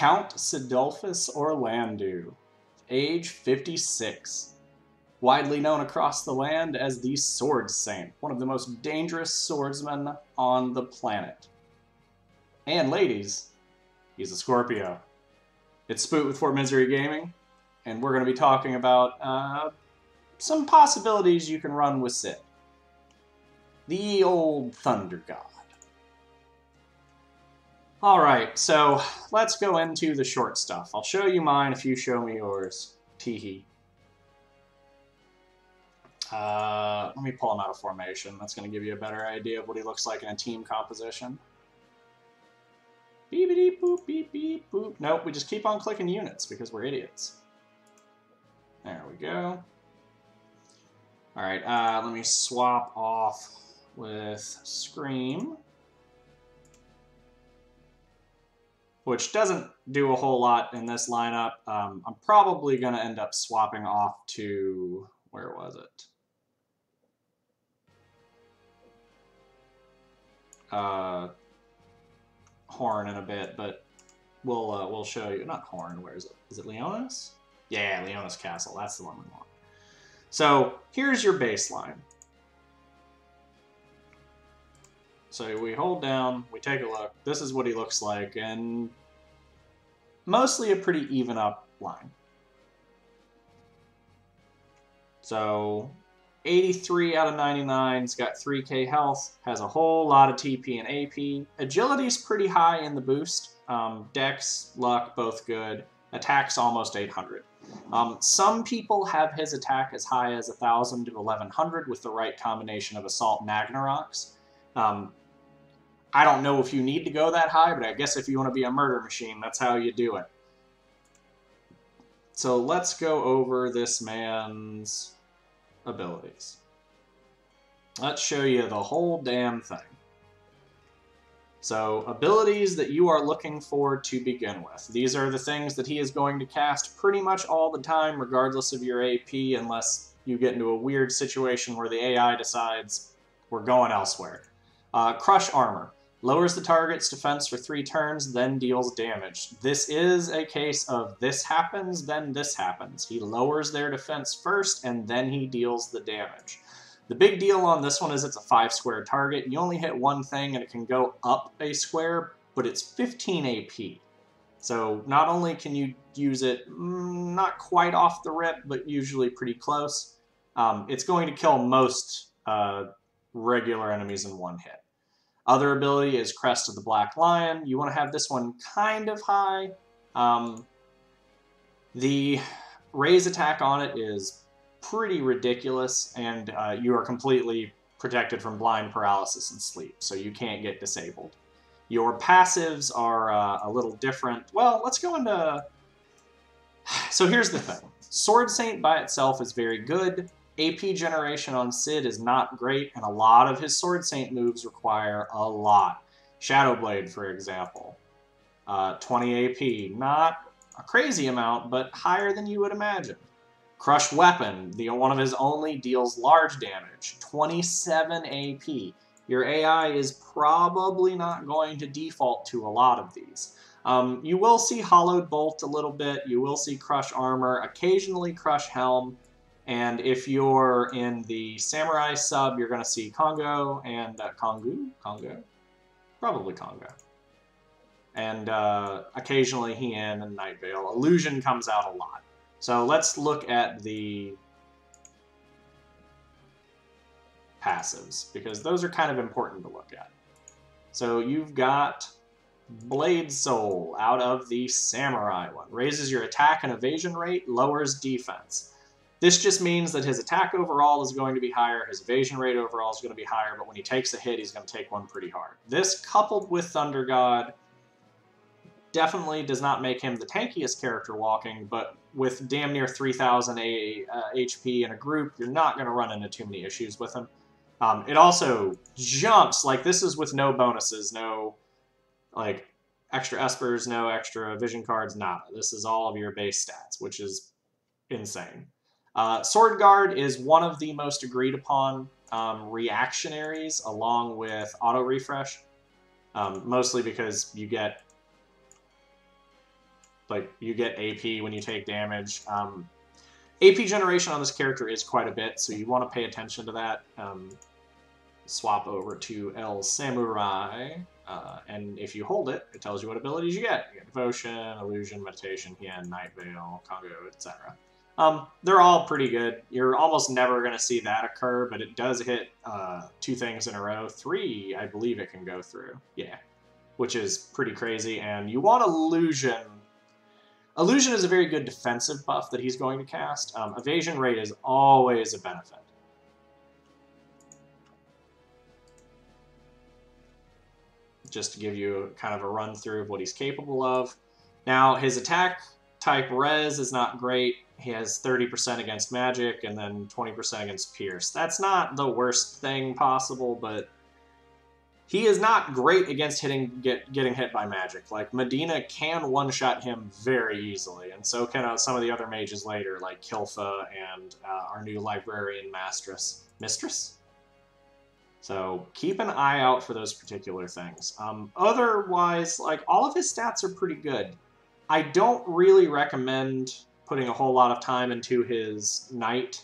Count Sidolphus Orlandeau, age 56. Widely known across the land as the Sword Saint, one of the most dangerous swordsmen on the planet. And ladies, he's a Scorpio. It's Spoot with Fort Misery Gaming, and we're going to be talking about some possibilities you can run with Sid. The old Thunder God. Alright, so let's go into the short stuff. I'll show you mine if you show me yours. Teehee. Let me pull him out of formation. That's going to give you a better idea of what he looks like in a team composition. Beep-a-dee boop, beep beep boop. Nope, we just keep on clicking units because we're idiots. There we go. Alright, let me swap off with Scream. Which doesn't do a whole lot in this lineup. I'm probably going to end up swapping off to... where was it? Horn in a bit, but we'll show you. Not Horn, where is it? Is it Leonis? Yeah, Leonis Castle. That's the one we want. So here's your baseline. So we hold down, we take a look. This is what he looks like, and mostly a pretty even up line. So 83 out of 99, he's got 3k health, has a whole lot of TP and AP. Agility's pretty high in the boost. Dex, luck, both good. Attack's almost 800. Some people have his attack as high as 1,000 to 1,100 with the right combination of Assault and Magnaroks. I don't know if you need to go that high, but I guess if you want to be a murder machine, that's how you do it. So let's go over this man's abilities. Let's show you the whole damn thing. So, abilities that you are looking for to begin with. These are the things that he is going to cast pretty much all the time, regardless of your AP, unless you get into a weird situation where the AI decides we're going elsewhere. Crush Armor. Lowers the target's defense for 3 turns, then deals damage. This is a case of this happens, then this happens. He lowers their defense first, and then he deals the damage. The big deal on this one is it's a 5-square target. You only hit one thing, and it can go up a square, but it's 15 AP. So not only can you use it not quite off the rip, but usually pretty close, it's going to kill most regular enemies in one hit. Other ability is Crest of the Black Lion. You want to have this one kind of high. The raise attack on it is pretty ridiculous, and you are completely protected from blind, paralysis, and sleep, so you can't get disabled. Your passives are a little different. Well, let's go into... So here's the thing. Sword Saint by itself is very good. AP generation on Sid is not great, and a lot of his Sword Saint moves require a lot. Shadow Blade, for example. 20 AP. Not a crazy amount, but higher than you would imagine. Crush Weapon, one of his only, deals large damage. 27 AP. Your AI is probably not going to default to a lot of these. You will see Hollowed Bolt a little bit. You will see Crush Armor, occasionally Crush Helm. And if you're in the Samurai sub, you're going to see Congo and Kongu? Probably Congo. And occasionally Hien and Night Veil. Illusion comes out a lot. So let's look at the passives, because those are kind of important to look at. So you've got Blade Soul out of the Samurai one. Raises your attack and evasion rate, lowers defense. This just means that his attack overall is going to be higher, his evasion rate overall is going to be higher, but when he takes a hit, he's going to take one pretty hard. This, coupled with Thunder God, definitely does not make him the tankiest character walking, but with damn near 3,000 HP in a group, you're not going to run into too many issues with him. It also jumps, like this is with no bonuses, no like extra Espers, no extra vision cards, nada. This is all of your base stats, which is insane. Sword Guard is one of the most agreed upon reactionaries, along with Auto Refresh, mostly because you get like you get AP when you take damage. AP generation on this character is quite a bit, so you want to pay attention to that. Swap over to El Samurai, and if you hold it, it tells you what abilities you get. You get Devotion, Illusion, Meditation, Hien, Night Veil, Congo, etc. They're all pretty good. You're almost never going to see that occur, but it does hit 2 things in a row. 3, I believe it can go through. Yeah, which is pretty crazy. And you want Illusion. Illusion is a very good defensive buff that he's going to cast. Evasion rate is always a benefit. Just to give you kind of a run through of what he's capable of. Now, his attack type res is not great. He has 30% against magic and then 20% against pierce. That's not the worst thing possible, but he is not great against getting hit by magic. Like, Medina can one-shot him very easily, and so can some of the other mages later, like Kilfa and our new librarian mistress? So keep an eye out for those particular things. Otherwise, like, all of his stats are pretty good. I don't really recommend putting a whole lot of time into his knight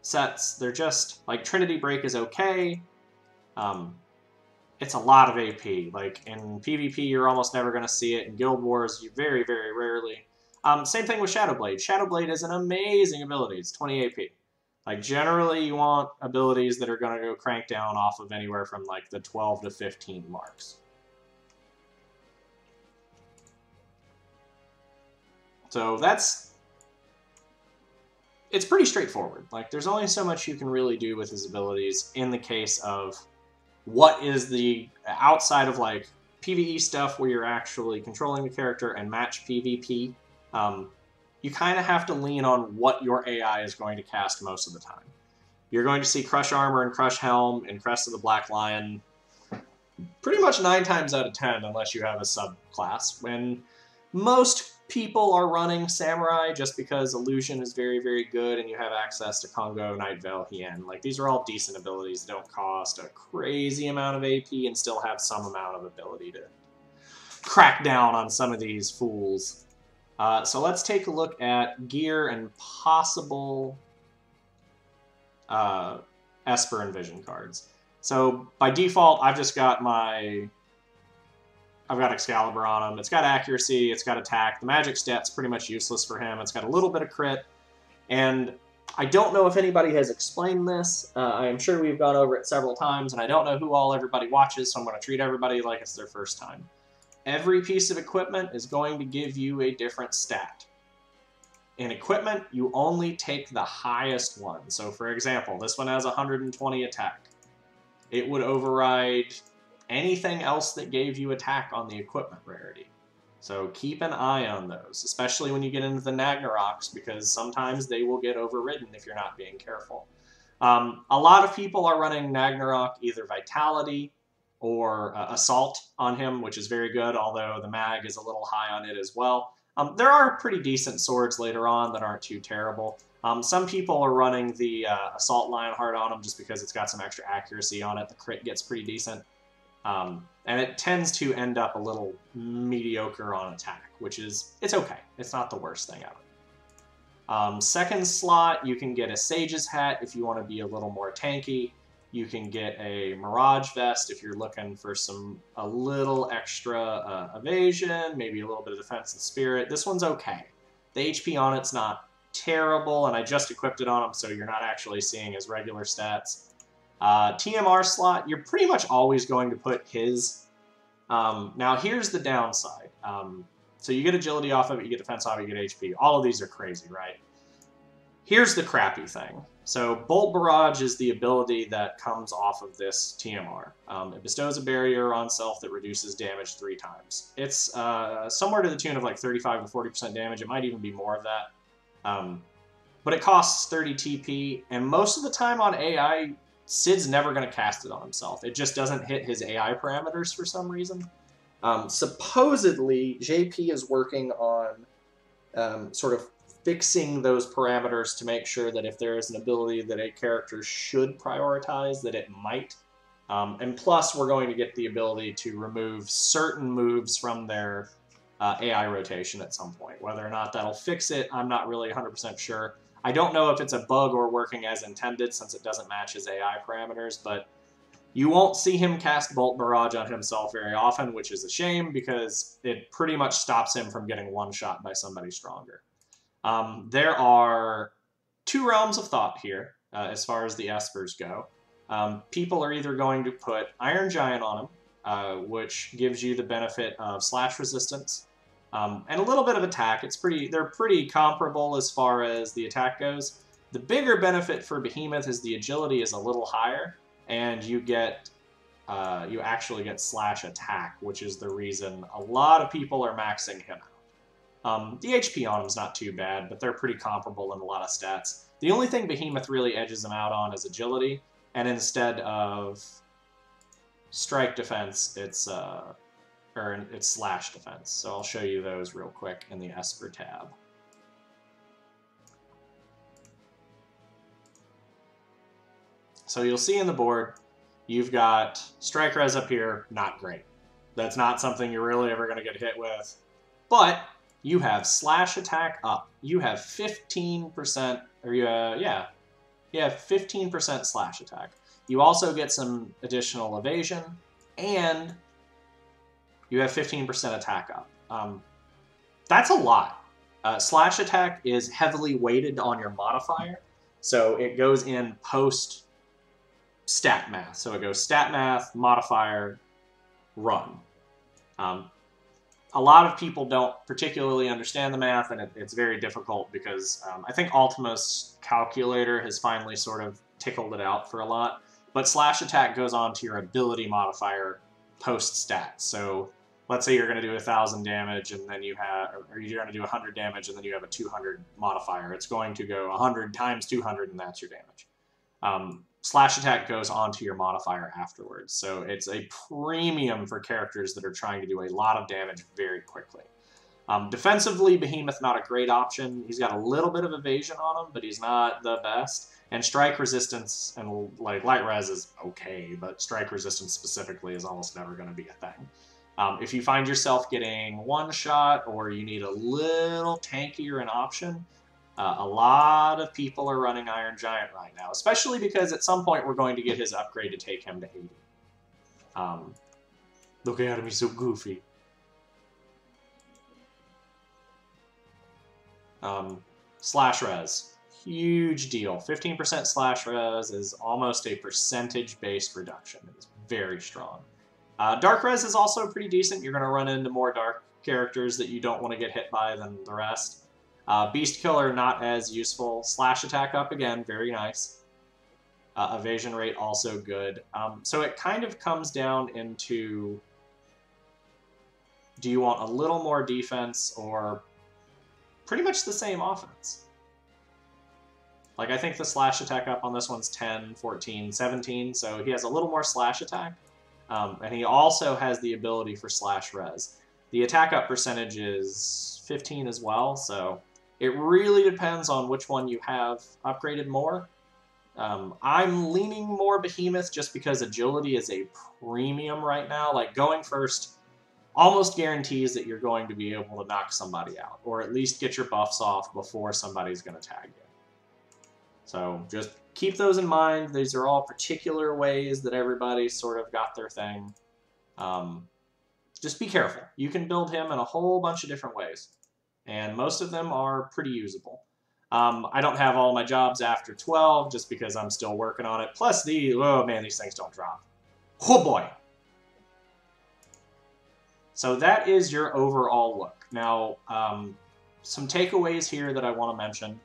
sets. They're just, like, Trinity Break is okay. It's a lot of AP. Like, in PvP, you're almost never going to see it. In Guild Wars, you very, very rarely. Same thing with Shadowblade. Shadowblade is an amazing ability. It's 20 AP. Like, generally, you want abilities that are going to go crank down off of anywhere from, like, the 12 to 15 marks. So it's pretty straightforward. Like, there's only so much you can really do with his abilities in the case of what is the, outside of, like, PvE stuff where you're actually controlling the character and match PvP, you kind of have to lean on what your AI is going to cast most of the time. You're going to see Crush Armor and Crush Helm and Crest of the Black Lion pretty much 9 times out of 10, unless you have a subclass. When most people are running Samurai just because Illusion is very, very good and you have access to Congo, Night Veil, Hien. Like, these are all decent abilities that don't cost a crazy amount of AP and still have some amount of ability to crack down on some of these fools. So let's take a look at gear and possible Esper and Vision cards. So by default, I've got Excalibur on him. It's got accuracy, it's got attack. The magic stat's pretty much useless for him. It's got a little bit of crit. And I don't know if anybody has explained this. I am sure we've gone over it several times, and I don't know who all everybody watches, so I'm going to treat everybody like it's their first time. Every piece of equipment is going to give you a different stat. In equipment, you only take the highest one. So for example, this one has 120 attack. It would override anything else that gave you attack on the equipment rarity. So keep an eye on those, especially when you get into the Nagnaroks, because sometimes they will get overridden if you're not being careful. A lot of people are running Nagnarok either Vitality or Assault on him, which is very good, although the mag is a little high on it as well. There are pretty decent swords later on that aren't too terrible. Some people are running the Assault Lionheart on him just because it's got some extra accuracy on it. The crit gets pretty decent. And it tends to end up a little mediocre on attack, which is, it's okay. It's not the worst thing ever. Second slot, you can get a Sage's Hat if you want to be a little more tanky. You can get a Mirage Vest if you're looking for a little extra evasion, maybe a little bit of defense and spirit. This one's okay. The HP on it's not terrible, and I just equipped it on him, so you're not actually seeing his regular stats. TMR slot, you're pretty much always going to put his. Now, here's the downside. So you get agility off of it, you get defense off it, you get HP. All of these are crazy, right? Here's the crappy thing. So Bolt Barrage is the ability that comes off of this TMR. It bestows a barrier on self that reduces damage 3 times. It's somewhere to the tune of like 35 to 40% damage. It might even be more of that. But it costs 30 TP, and most of the time on AI, Sid's never going to cast it on himself. It just doesn't hit his AI parameters for some reason. Supposedly, JP is working on sort of fixing those parameters to make sure that if there is an ability that a character should prioritize, that it might. And plus, we're going to get the ability to remove certain moves from their AI rotation at some point. Whether or not that'll fix it, I'm not really 100% sure. I don't know if it's a bug or working as intended since it doesn't match his AI parameters, but you won't see him cast Bolt Barrage on himself very often, which is a shame because it pretty much stops him from getting one-shot by somebody stronger. There are two realms of thought here as far as the Espers go. People are either going to put Iron Giant on him, which gives you the benefit of slash resistance and a little bit of attack. They're pretty comparable as far as the attack goes. The bigger benefit for Behemoth is the agility is a little higher, and you actually get slash attack, which is the reason a lot of people are maxing him out. The HP on him is not too bad, but they're pretty comparable in a lot of stats. The only thing Behemoth really edges him out on is agility, and instead of strike defense, it's slash defense. So I'll show you those real quick in the Esper tab. So you'll see in the board, you've got strike res up here, not great. That's not something you're really ever going to get hit with. But you have slash attack up. You have 15%, or you have 15% slash attack. You also get some additional evasion, and you have 15% attack up. That's a lot. Slash attack is heavily weighted on your modifier, so it goes in post stat math. So it goes stat math, modifier, run. A lot of people don't particularly understand the math, and it's very difficult because I think Ultima's calculator has finally sort of tickled it out for a lot. But slash attack goes on to your ability modifier post stat. So let's say you're going to do 1,000 damage, and then you have, or you're going to do 100 damage, and then you have a 200 modifier. It's going to go 100 times 200, and that's your damage. Slash attack goes onto your modifier afterwards. So it's a premium for characters that are trying to do a lot of damage very quickly. Defensively, Behemoth not a great option. He's got a little bit of evasion on him, but he's not the best. And strike resistance and like light res is okay, but strike resistance specifically is almost never going to be a thing. If you find yourself getting one shot or you need a little tankier an option, a lot of people are running Iron Giant right now, especially because at some point we're going to get his upgrade to take him to 80. Look at him, he's so goofy. Slash res. Huge deal. 15% slash res is almost a percentage-based reduction. It's very strong. Dark res is also pretty decent. You're going to run into more dark characters that you don't want to get hit by than the rest. Beast Killer, not as useful. Slash attack up again, very nice. Evasion rate, also good. So it kind of comes down into, do you want a little more defense or pretty much the same offense? Like, I think the slash attack up on this one's 10, 14, 17, so he has a little more slash attack. And he also has the ability for slash res. The attack up percentage is 15 as well, so it really depends on which one you have upgraded more. I'm leaning more Behemoth just because agility is a premium right now. Like, going first almost guarantees that you're going to be able to knock somebody out, or at least get your buffs off before somebody's going to tag you. So just keep those in mind. These are all particular ways that everybody sort of got their thing. Just be careful. You can build him in a whole bunch of different ways, and most of them are pretty usable. I don't have all my jobs after 12 just because I'm still working on it. Plus, oh man, these things don't drop. Oh boy. So that is your overall look. Now, some takeaways here that I want to mention.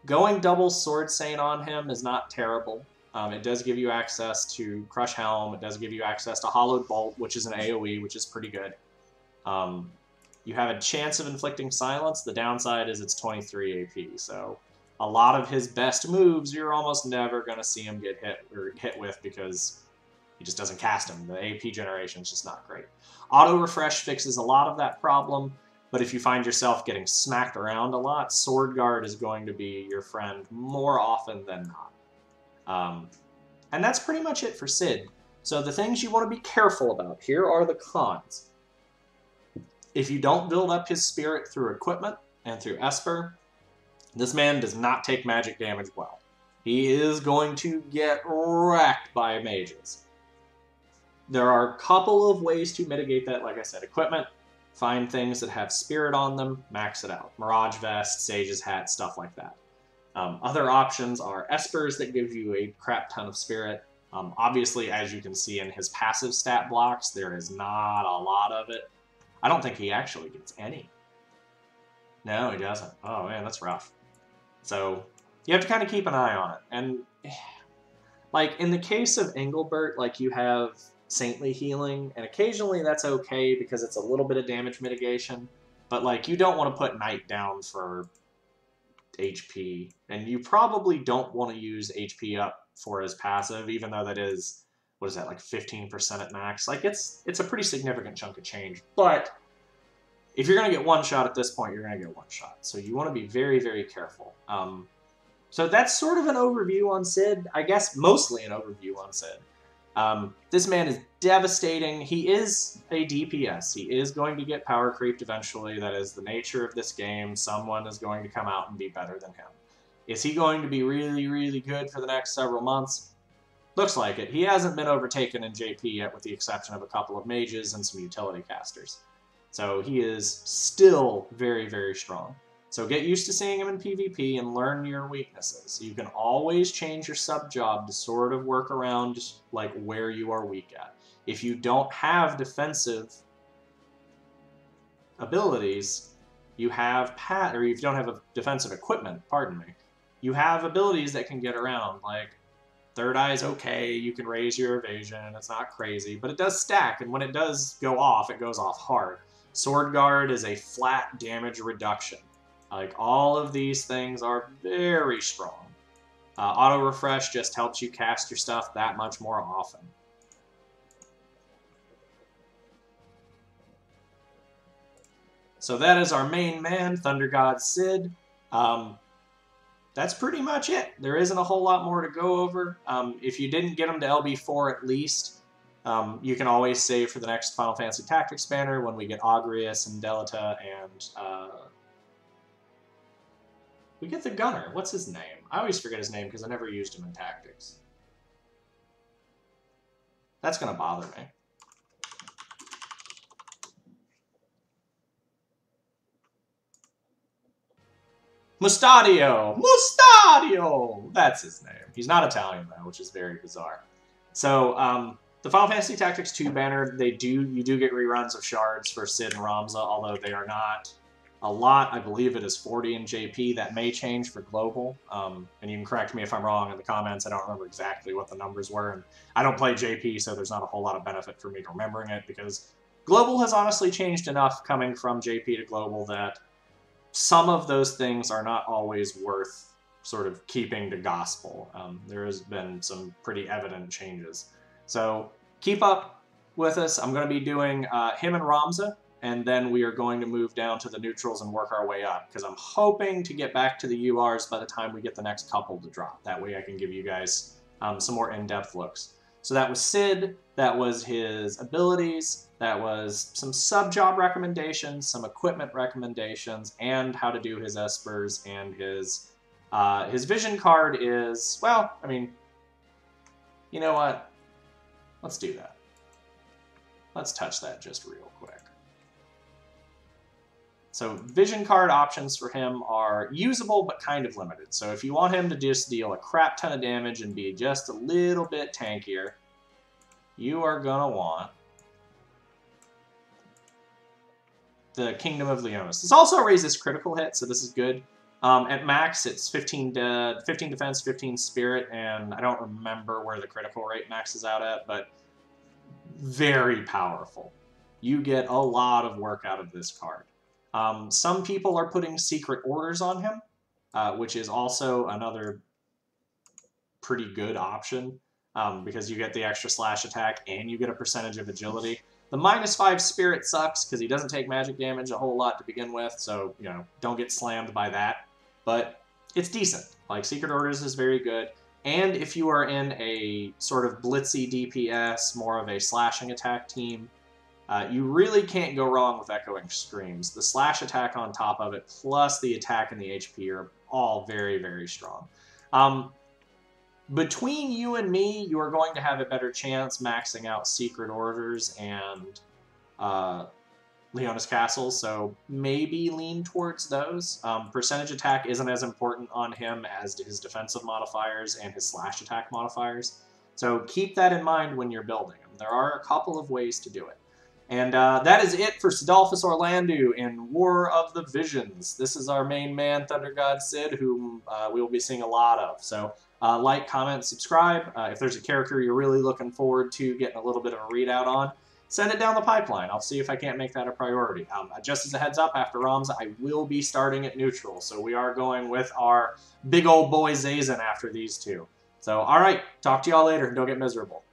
Going double Sword Saint on him is not terrible. It does give you access to Crush Helm. It does give you access to Hollowed Bolt, which is an AoE, which is pretty good. You have a chance of inflicting silence. The downside is it's 23 AP, so a lot of his best moves you're almost never going to see him get hit with because he just doesn't cast them. The AP generation is just not great. Auto Refresh fixes a lot of that problem, but if you find yourself getting smacked around a lot, Sword Guard is going to be your friend more often than not. And that's pretty much it for Sid. So the things you want to be careful about, here are the cons. If you don't build up his spirit through equipment and through Esper, this man does not take magic damage well. He is going to get wrecked by mages. There are a couple of ways to mitigate that. Like I said, equipment, find things that have spirit on them, max it out. Mirage Vest, Sage's Hat, stuff like that. Other options are Espers that give you a crap ton of spirit. Obviously, as you can see in his passive stat blocks, there is not a lot of it. I don't think he actually gets any. No, he doesn't. Oh man, that's rough. So you have to kind of keep an eye on it. And like in the case of Engelbert, like you have Saintly Healing, and occasionally that's okay because it's a little bit of damage mitigation. But like you don't want to put Knight down for HP, and you probably don't want to use HP up for his passive, even though that is, what is that, like 15% at max? Like it's a pretty significant chunk of change. But if you're going to get one shot at this point, you're going to get one shot. So you want to be very, very careful. So that's sort of an overview on Sid. I guess mostly an overview on Sid. This man is devastating. He is a DPS. He is going to get power creeped eventually. That is the nature of this game. Someone is going to come out and be better than him. Is he going to be really, really good for the next several months? Looks like it. He hasn't been overtaken in JP yet, with the exception of a couple of mages and some utility casters. So he is still very, very strong. So get used to seeing him in PvP and learn your weaknesses. You can always change your sub-job to sort of work around like where you are weak at. If you don't have defensive abilities, you have or if you don't have a defensive equipment, pardon me, you have abilities that can get around. Like Third Eye is okay, you can raise your evasion, it's not crazy, but it does stack, and when it does go off, it goes off hard. Sword Guard is a flat damage reduction. Like, all of these things are very strong. Auto Refresh just helps you cast your stuff that much more often. So that is our main man, Thunder God Sid. That's pretty much it. There isn't a whole lot more to go over. If you didn't get him to LB4 at least, you can always save for the next Final Fantasy Tactics banner when we get Agrius and Delita and... we get the Gunner. What's his name? I always forget his name because I never used him in Tactics. That's going to bother me. Mustadio! Mustadio! That's his name. He's not Italian, though, which is very bizarre. So, the Final Fantasy Tactics 2 banner, you do get reruns of shards for Sid and Ramza, although they are not a lot. I believe it is 40 in JP. That may change for global. And you can correct me if I'm wrong in the comments. I don't remember exactly what the numbers were. And I don't play JP, so there's not a whole lot of benefit for me remembering it, because global has honestly changed enough coming from JP to global that some of those things are not always worth sort of keeping to gospel. There has been some pretty evident changes. So keep up with us. I'm going to be doing him and Ramza, and then we are going to move down to the neutrals and work our way up, because I'm hoping to get back to the URs by the time we get the next couple to drop. That way I can give you guys some more in-depth looks. So that was Sid, that was his abilities, that was some sub-job recommendations, some equipment recommendations, and how to do his Espers, and his vision card is, well, I mean, you know what? Let's do that. Let's touch that just real quick. So vision card options for him are usable but kind of limited. So if you want him to just deal a crap ton of damage and be just a little bit tankier, you are going to want the Kingdom of Leonis. This also raises critical hit, so this is good. At max, it's 15 defense, 15 spirit, and I don't remember where the critical rate maxes out at, but very powerful. You get a lot of work out of this card. Some people are putting secret orders on him, which is also another pretty good option, because you get the extra slash attack and you get a percentage of agility. The -5 spirit sucks because he doesn't take magic damage a whole lot to begin with, so, you know, don't get slammed by that. But it's decent. Like, secret orders is very good. And if you are in a sort of blitzy DPS, more of a slashing attack team, You really can't go wrong with Echoing Screams. The slash attack on top of it, plus the attack and the HP are all very, very strong. Between you and me, you are going to have a better chance maxing out Secret Orders and Leona's Castle, so maybe lean towards those. Percentage attack isn't as important on him as his defensive modifiers and his slash attack modifiers. So keep that in mind when you're building him. There are a couple of ways to do it. And that is it for Sidolphus Orlandeau in War of the Visions. This is our main man, Thunder God Sid, whom we will be seeing a lot of. So like, comment, subscribe. If there's a character you're really looking forward to getting a little bit of a readout on, send it down the pipeline. I'll see if I can't make that a priority. Just as a heads up, after Ramza, I will be starting at neutral. So we are going with our big old boy Zazen after these two. So, all right, talk to y'all later. Don't get miserable.